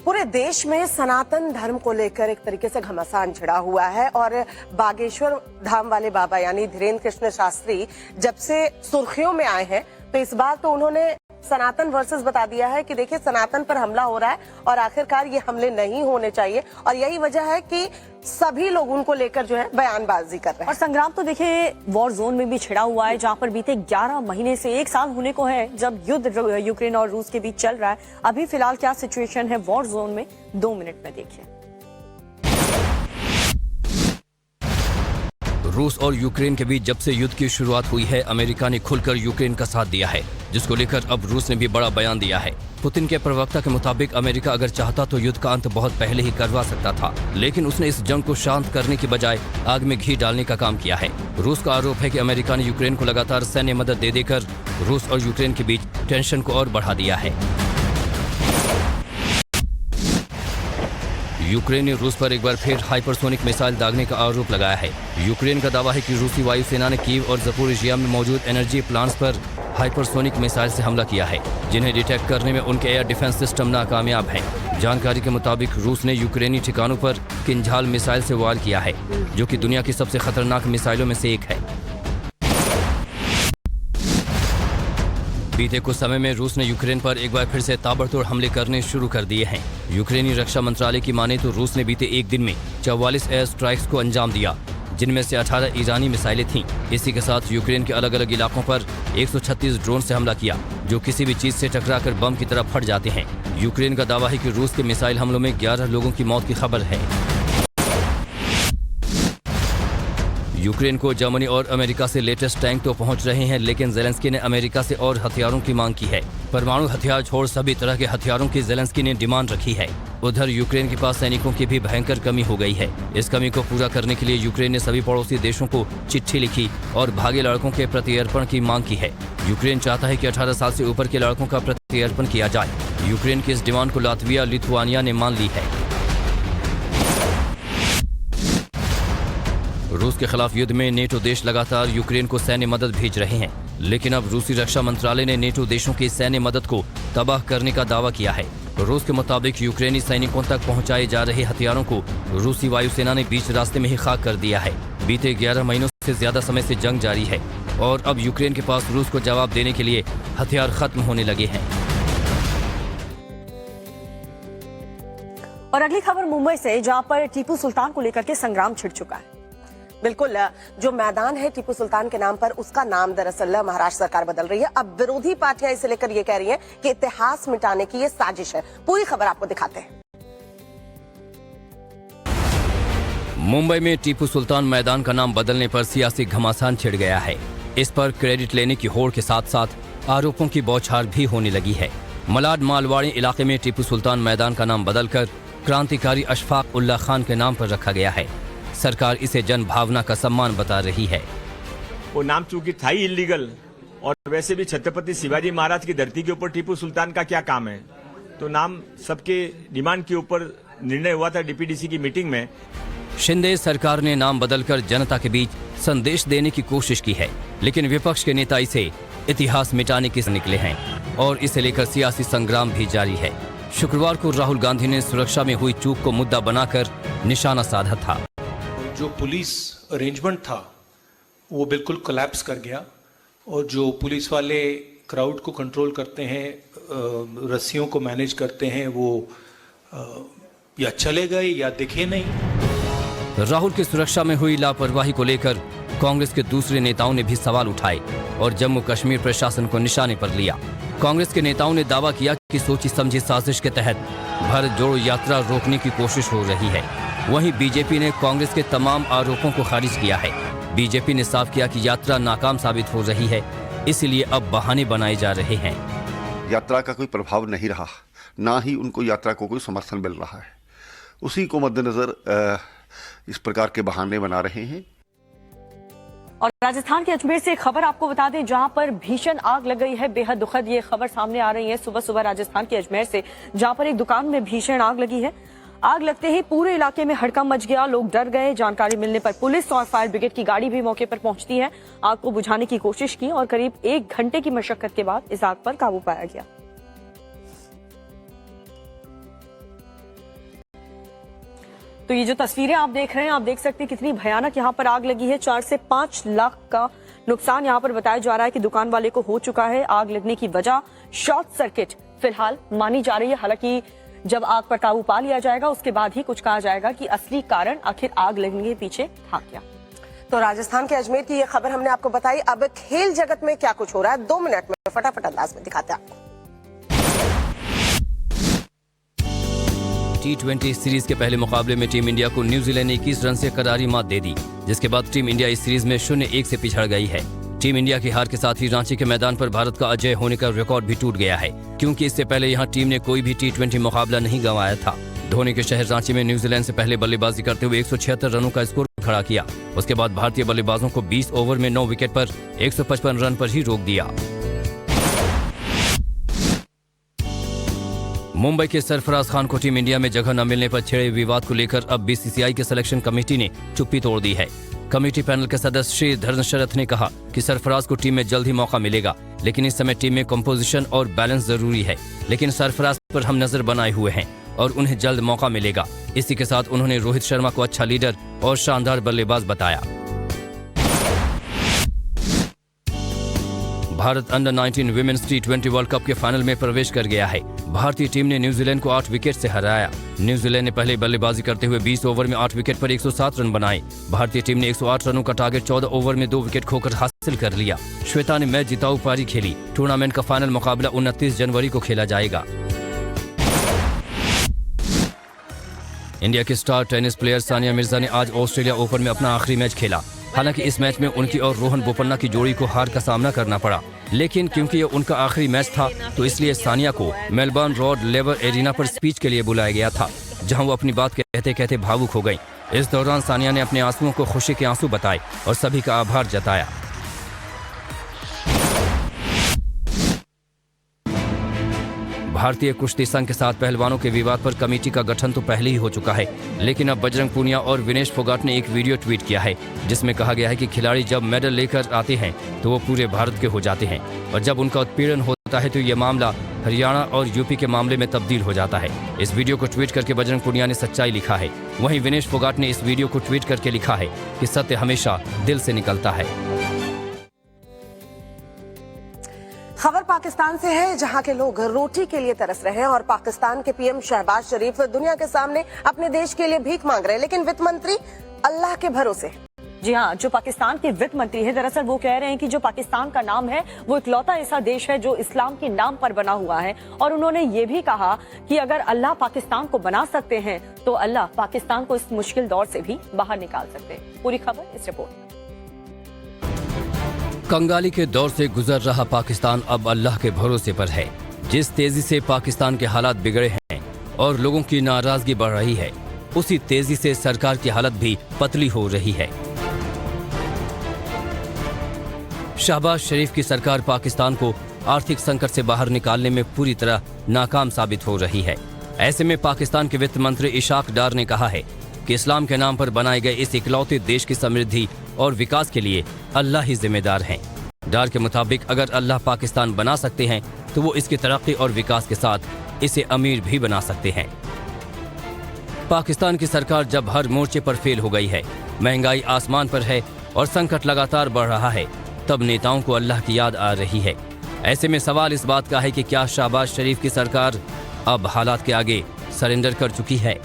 पूरे देश में सनातन धर्म को लेकर एक तरीके से घमासान छिड़ा हुआ है और बागेश्वर धाम वाले बाबा यानी धीरेन्द्र कृष्ण शास्त्री जब से सुर्खियों में आए हैं तो इस बार तो उन्होंने सनातन वर्सेस बता दिया है कि देखिए सनातन पर हमला हो रहा है और आखिरकार ये हमले नहीं होने चाहिए और यही वजह है कि सभी लोग उनको लेकर जो है बयानबाजी कर रहे हैं। और संग्राम तो देखिए वॉर जोन में भी छिड़ा हुआ है, जहां पर बीते 11 महीने से 1 साल होने को है जब युद्ध यूक्रेन और रूस के बीच चल रहा है। अभी फिलहाल क्या सिचुएशन है वॉर जोन में, 2 मिनट में देखिए। रूस और यूक्रेन के बीच जब से युद्ध की शुरुआत हुई है, अमेरिका ने खुलकर यूक्रेन का साथ दिया है, जिसको लेकर अब रूस ने भी बड़ा बयान दिया है। पुतिन के प्रवक्ता के मुताबिक अमेरिका अगर चाहता तो युद्ध का अंत बहुत पहले ही करवा सकता था, लेकिन उसने इस जंग को शांत करने की बजाय आग में घी डालने का काम किया है। रूस का आरोप है कि अमेरिका ने यूक्रेन को लगातार सैन्य मदद दे देकर रूस और यूक्रेन के बीच टेंशन को और बढ़ा दिया है। यूक्रेन ने रूस पर एक बार फिर हाइपरसोनिक मिसाइल दागने का आरोप लगाया है। यूक्रेन का दावा है कि रूसी वायुसेना ने कीव और ज़पोरिजिया में मौजूद एनर्जी प्लांट्स पर हाइपरसोनिक मिसाइल से हमला किया है, जिन्हें डिटेक्ट करने में उनके एयर डिफेंस सिस्टम नाकामयाब हैं। जानकारी के मुताबिक रूस ने यूक्रेनी ठिकानों पर किंझाल मिसाइल से वार किया है, जो कि दुनिया की सबसे खतरनाक मिसाइलों में से एक है। बीते कुछ समय में रूस ने यूक्रेन पर एक बार फिर से ताबड़तोड़ हमले करने शुरू कर दिए हैं। यूक्रेनी रक्षा मंत्रालय की माने तो रूस ने बीते एक दिन में 44 एयर स्ट्राइक्स को अंजाम दिया, जिनमें से 18 ईरानी मिसाइलें थीं। इसी के साथ यूक्रेन के अलग अलग इलाकों पर 136 ड्रोन से हमला किया, जो किसी भी चीज से टकराकर बम की तरह फट जाते हैं। यूक्रेन का दावा है कि रूस के मिसाइल हमलों में 11 लोगों की मौत की खबर है। यूक्रेन को जर्मनी और अमेरिका से लेटेस्ट टैंक तो पहुंच रहे हैं, लेकिन जेलेंस्की ने अमेरिका से और हथियारों की मांग की है। परमाणु हथियार छोड़ सभी तरह के हथियारों की जेलेंस्की ने डिमांड रखी है। उधर यूक्रेन के पास सैनिकों की भी भयंकर कमी हो गई है। इस कमी को पूरा करने के लिए यूक्रेन ने सभी पड़ोसी देशों को चिट्ठी लिखी और भागे लड़कों के प्रत्यर्पण की मांग की है। यूक्रेन चाहता है कि 18 साल से ऊपर के लड़कों का प्रत्यर्पण किया जाए। यूक्रेन की इस डिमांड को लातविया लिथुआनिया ने मान ली है। रूस के खिलाफ युद्ध में नेटो देश लगातार यूक्रेन को सैन्य मदद भेज रहे हैं, लेकिन अब रूसी रक्षा मंत्रालय ने नेटो देशों की सैन्य मदद को तबाह करने का दावा किया है। रूस के मुताबिक यूक्रेनी सैनिकों तक पहुंचाए जा रहे हथियारों को रूसी वायुसेना ने बीच रास्ते में ही खाक कर दिया है। बीते 11 महीनों से ज्यादा समय से जंग जारी है और अब यूक्रेन के पास रूस को जवाब देने के लिए हथियार खत्म होने लगे हैं। और अगली खबर मुंबई से, जहां पर टीपू सुल्तान को लेकर के संग्राम छिड़ चुका है। बिल्कुल, जो मैदान है टीपू सुल्तान के नाम पर, उसका नाम दरअसल महाराष्ट्र सरकार बदल रही है। अब विरोधी पार्टियां इसे लेकर ये कह रही हैं कि इतिहास मिटाने की ये साजिश है। पूरी खबर आपको दिखाते हैं। मुंबई में टीपू सुल्तान मैदान का नाम बदलने पर सियासी घमासान छिड़ गया है। इस पर क्रेडिट लेने की होड़ के साथ साथ आरोपों की बौछार भी होने लगी है। मलाड मालवाड़ी इलाके में टीपू सुल्तान मैदान का नाम बदलकर क्रांतिकारी अशफाक उल्लाह खान के नाम पर रखा गया है। सरकार इसे जन भावना का सम्मान बता रही है। वो नाम चूंकि था ही इलीगल, और वैसे भी छत्रपति शिवाजी महाराज की धरती के ऊपर टीपू सुल्तान का क्या काम है, तो नाम सबके डिमांड के ऊपर निर्णय हुआ था डीपीडीसी की मीटिंग में। शिंदे सरकार ने नाम बदलकर जनता के बीच संदेश देने की कोशिश की है, लेकिन विपक्ष के नेता इसे इतिहास मिटाने के निकले हैं और इसे लेकर सियासी संग्राम भी जारी है। शुक्रवार को राहुल गांधी ने सुरक्षा में हुई चूक को मुद्दा बनाकर निशाना साधा था। जो पुलिस अरेंजमेंट था वो बिल्कुल कोलैप्स कर गया, और जो पुलिस वाले क्राउड को कंट्रोल करते हैं, रस्सियों को मैनेज करते हैं, वो या चले गए या दिखे नहीं। राहुल की सुरक्षा में हुई लापरवाही को लेकर कांग्रेस के दूसरे नेताओं ने भी सवाल उठाए और जम्मू कश्मीर प्रशासन को निशाने पर लिया। कांग्रेस के नेताओं ने दावा किया कि सोची समझी साजिश के तहत भारत जोड़ो यात्रा रोकने की कोशिश हो रही है। वहीं बीजेपी ने कांग्रेस के तमाम आरोपों को खारिज किया है। बीजेपी ने साफ किया कि यात्रा नाकाम साबित हो रही है, इसलिए अब बहाने बनाए जा रहे हैं। यात्रा का कोई प्रभाव नहीं रहा, ना ही उनको यात्रा को कोई समर्थन मिल रहा है। उसी को मद्देनजर इस प्रकार के बहाने बना रहे हैं। और राजस्थान के अजमेर से खबर आपको बता दें, जहां पर भीषण आग लग गई है। बेहद दुखद ये खबर सामने आ रही है सुबह सुबह राजस्थान के अजमेर से, जहां पर एक दुकान में भीषण आग लगी है। आग लगते ही पूरे इलाके में हड़कंप मच गया, लोग डर गए। जानकारी मिलने पर पुलिस और फायर ब्रिगेड की गाड़ी भी मौके पर पहुंचती है, आग को बुझाने की कोशिश की और करीब 1 घंटे की मशक्कत के बाद इस आग पर काबू पाया गया। तो ये जो तस्वीरें आप देख रहे हैं, आप देख सकते हैं कितनी भयानक यहाँ पर आग लगी है। 4 से 5 लाख का नुकसान यहाँ पर बताया जा रहा है कि दुकान वाले को हो चुका है। आग लगने की वजह शॉर्ट सर्किट फिलहाल मानी जा रही है। हालांकि जब आग पर काबू पा लिया जाएगा उसके बाद ही कुछ कहा जाएगा कि असली कारण आखिर आग लगने के पीछे था क्या। तो राजस्थान के अजमेर की ये खबर हमने आपको बताई। अब खेल जगत में क्या कुछ हो रहा है 2 मिनट में फटाफट अंदाज में दिखाते हैं आपको। T20 सीरीज के पहले मुकाबले में टीम इंडिया को न्यूजीलैंड ने 21 रन से करारी मात दे दी, जिसके बाद टीम इंडिया इस सीरीज में 0-1 से पिछड़ गई है। टीम इंडिया की हार के साथ ही रांची के मैदान पर भारत का अजय होने का रिकॉर्ड भी टूट गया है, क्योंकि इससे पहले यहां टीम ने कोई भी T20 मुकाबला नहीं गंवाया था। धोनी के शहर रांची में न्यूजीलैंड से पहले बल्लेबाजी करते हुए 176 रनों का स्कोर खड़ा किया। उसके बाद भारतीय बल्लेबाजों को 20 ओवर में 9 विकेट पर 155 रन पर ही रोक दिया। मुंबई के सरफराज खान को टीम इंडिया में जगह न मिलने पर छिड़े विवाद को लेकर अब बीसीसीआई के सिलेक्शन कमेटी ने चुप्पी तोड़ दी है। कमेटी पैनल के सदस्य श्री धर्म शरथ ने कहा कि सरफराज को टीम में जल्द ही मौका मिलेगा, लेकिन इस समय टीम में कंपोजिशन और बैलेंस जरूरी है। लेकिन सरफराज पर हम नजर बनाए हुए हैं और उन्हें जल्द मौका मिलेगा। इसी के साथ उन्होंने रोहित शर्मा को अच्छा लीडर और शानदार बल्लेबाज बताया। Bharat under 19 women's T20 world cup के फाइनल में प्रवेश कर गया है। भारतीय टीम ने न्यूजीलैंड को 8 विकेट से हराया। न्यूजीलैंड ने पहले बल्लेबाजी करते हुए 20 ओवर में 8 विकेट पर 107 रन बनाए। भारतीय टीम ने 108 रनों का टारगेट 14 ओवर में 2 विकेट खोकर हासिल कर लिया। श्वेता ने मैच जिताऊ पारी खेली। टूर्नामेंट का फाइनल मुकाबला 29 जनवरी को खेला जाएगा। इंडिया की star tennis player Sania Mirza ने आज ऑस्ट्रेलिया ओपन में अपना आखिरी मैच खेला। हालांकि इस मैच में उनकी और रोहन बोपन्ना की जोड़ी को हार का सामना करना पड़ा, लेकिन क्योंकि ये उनका आखिरी मैच था तो इसलिए सानिया को मेलबर्न रॉड लेवर एरिना पर स्पीच के लिए बुलाया गया था, जहां वो अपनी बात कहते कहते भावुक हो गई। इस दौरान सानिया ने अपने आंसुओं को खुशी के आंसू बताए और सभी का आभार जताया। भारतीय कुश्ती संघ के साथ पहलवानों के विवाद पर कमेटी का गठन तो पहले ही हो चुका है, लेकिन अब बजरंग पूनिया और विनेश फोगाट ने एक वीडियो ट्वीट किया है जिसमें कहा गया है कि खिलाड़ी जब मेडल लेकर आते हैं तो वो पूरे भारत के हो जाते हैं और जब उनका उत्पीड़न होता है तो ये मामला हरियाणा और यूपी के मामले में तब्दील हो जाता है। इस वीडियो को ट्वीट करके बजरंग पूनिया ने सच्चाई लिखा है। वहीं विनेश फोगाट ने इस वीडियो को ट्वीट करके लिखा है कि सत्य हमेशा दिल से निकलता है। खबर पाकिस्तान से है, जहां के लोग रोटी के लिए तरस रहे हैं और पाकिस्तान के पीएम शहबाज शरीफ दुनिया के सामने अपने देश के लिए भीख मांग रहे हैं, लेकिन वित्त मंत्री अल्लाह के भरोसे। जी हाँ, जो पाकिस्तान के वित्त मंत्री है, दरअसल वो कह रहे हैं कि जो पाकिस्तान का नाम है वो इकलौता ऐसा देश है जो इस्लाम के नाम पर बना हुआ है। और उन्होंने ये भी कहा कि अगर अल्लाह पाकिस्तान को बना सकते हैं तो अल्लाह पाकिस्तान को इस मुश्किल दौर से भी बाहर निकाल सकते हैं। पूरी खबर इस रिपोर्ट। कंगाली के दौर से गुजर रहा पाकिस्तान अब अल्लाह के भरोसे पर है। जिस तेजी से पाकिस्तान के हालात बिगड़े हैं और लोगों की नाराजगी बढ़ रही है, उसी तेजी से सरकार की हालत भी पतली हो रही है। शहबाज शरीफ की सरकार पाकिस्तान को आर्थिक संकट से बाहर निकालने में पूरी तरह नाकाम साबित हो रही है। ऐसे में पाकिस्तान के वित्त मंत्री इशाक डार ने कहा है कि इस्लाम के नाम पर बनाए गए इस इकलौते देश की समृद्धि और विकास के लिए अल्लाह ही जिम्मेदार हैं। डार के मुताबिक अगर अल्लाह पाकिस्तान बना सकते हैं तो वो इसकी तरक्की और विकास के साथ इसे अमीर भी बना सकते हैं। पाकिस्तान की सरकार जब हर मोर्चे पर फेल हो गई है, महंगाई आसमान पर है और संकट लगातार बढ़ रहा है, तब नेताओं को अल्लाह की याद आ रही है। ऐसे में सवाल इस बात का है कि क्या शहबाज शरीफ की सरकार अब हालात के आगे सरेंडर कर चुकी है?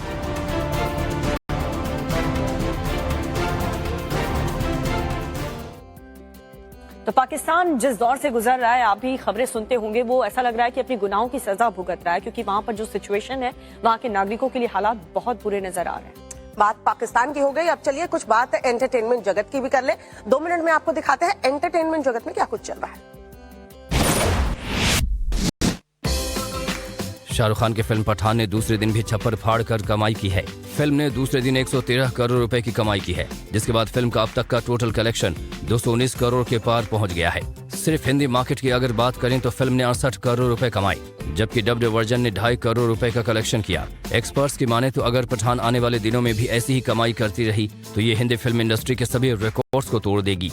तो पाकिस्तान जिस दौर से गुजर रहा है, आप भी खबरें सुनते होंगे, वो ऐसा लग रहा है कि अपनी गुनाहों की सजा भुगत रहा है, क्योंकि वहां पर जो सिचुएशन है वहां के नागरिकों के लिए हालात बहुत बुरे नजर आ रहे हैं। बात पाकिस्तान की हो गई, अब चलिए कुछ बात एंटरटेनमेंट जगत की भी कर ले। 2 मिनट में आपको दिखाते हैं एंटरटेनमेंट जगत में क्या कुछ चल रहा है। शाहरुख खान की फिल्म पठान ने दूसरे दिन भी छप्पर फाड़ कर कमाई की है। फिल्म ने दूसरे दिन 113 करोड़ रुपए की कमाई की है, जिसके बाद फिल्म का अब तक का टोटल कलेक्शन 219 करोड़ के पार पहुंच गया है। सिर्फ हिंदी मार्केट की अगर बात करें तो फिल्म ने 68 करोड़ रुपए कमाए, जबकि डब्ड वर्जन ने 2.5 करोड़ रुपए का कलेक्शन किया। एक्सपर्ट्स की माने तो अगर पठान आने वाले दिनों में भी ऐसी ही कमाई करती रही तो ये हिंदी फिल्म इंडस्ट्री के सभी रिकॉर्ड्स को तोड़ देगी।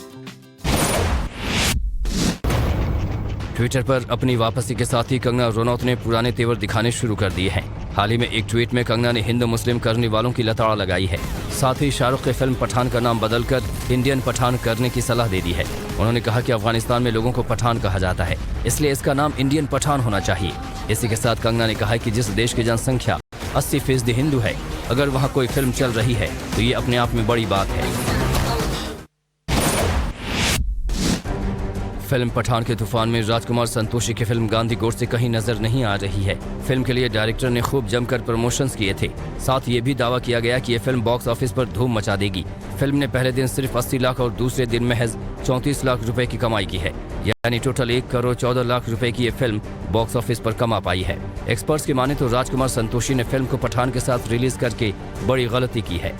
ट्विटर पर अपनी वापसी के साथ ही कंगना रनौत ने पुराने तेवर दिखाने शुरू कर दिए हैं। हाल ही में एक ट्वीट में कंगना ने हिंदू मुस्लिम करने वालों की लताड़ लगाई है। साथ ही शाहरुख की फिल्म पठान का नाम बदलकर इंडियन पठान करने की सलाह दे दी है। उन्होंने कहा कि अफगानिस्तान में लोगों को पठान कहा जाता है, इसलिए इसका नाम इंडियन पठान होना चाहिए। इसी के साथ कंगना ने कहा है कि जिस देश की जनसंख्या 80% हिंदू है, अगर वहाँ कोई फिल्म चल रही है तो ये अपने आप में बड़ी बात है। फिल्म पठान के तूफान में राजकुमार संतोषी की फिल्म गांधी गोडसे कहीं नजर नहीं आ रही है। फिल्म के लिए डायरेक्टर ने खूब जमकर प्रमोशंस किए थे। साथ ये भी दावा किया गया कि ये फिल्म बॉक्स ऑफिस पर धूम मचा देगी। फिल्म ने पहले दिन सिर्फ 80 लाख और दूसरे दिन महज 34 लाख रुपए की कमाई की है, यानी टोटल 1 करोड़ 14 लाख रुपए की ये फिल्म बॉक्स ऑफिस पर कमा पाई है। एक्सपर्ट्स की माने तो राजकुमार संतोषी ने फिल्म को पठान के साथ रिलीज करके बड़ी गलती की है।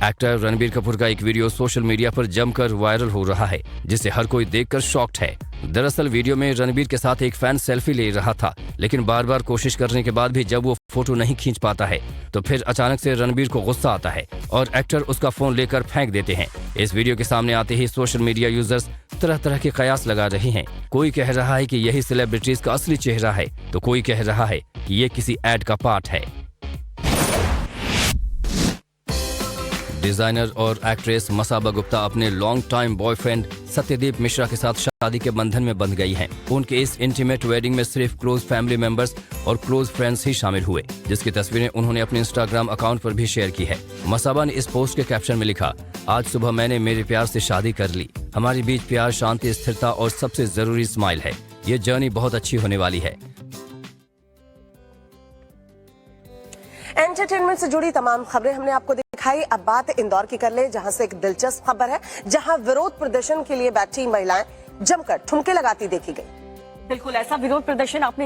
एक्टर रणबीर कपूर का एक वीडियो सोशल मीडिया पर जमकर वायरल हो रहा है, जिसे हर कोई देखकर शॉक्ड है। दरअसल वीडियो में रणबीर के साथ एक फैन सेल्फी ले रहा था, लेकिन बार बार कोशिश करने के बाद भी जब वो फोटो नहीं खींच पाता है तो फिर अचानक से रणबीर को गुस्सा आता है और एक्टर उसका फोन लेकर फेंक देते हैं। इस वीडियो के सामने आते ही सोशल मीडिया यूजर्स तरह तरह के कयास लगा रहे हैं। कोई कह रहा है कि यही सेलिब्रिटीज का असली चेहरा है, तो कोई कह रहा है कि ये किसी एड का पार्ट है। डिजाइनर और एक्ट्रेस मसाबा गुप्ता अपने long time boyfriend Satyadeep Mishra के साथ शादी के बंधन में बंध गई हैं। उनके इस इंटीमेट वेडिंग में सिर्फ क्लोज फैमिली मेंबर्स और क्लोज फ्रेंड्स ही शामिल हुए, जिसकी तस्वीरें उन्होंने अपने इंस्टाग्राम अकाउंट पर भी शेयर की है। मसाबा ने इस पोस्ट के कैप्शन में लिखा, आज सुबह मैंने मेरे प्यार से शादी कर ली। हमारे बीच प्यार, शांति, स्थिरता और सबसे जरूरी स्माइल है। ये जर्नी बहुत अच्छी होने वाली है। एंटरटेनमेंट से जुड़ी तमाम खबरें हमने आपको दिखाई। अब बात इंदौर की कर ले, जहां से एक दिलचस्प खबर है, जहां विरोध प्रदर्शन के लिए बैठी महिलाएं जमकर ठुमके लगाती देखी गई। बिल्कुल ऐसा विरोध प्रदर्शन आपने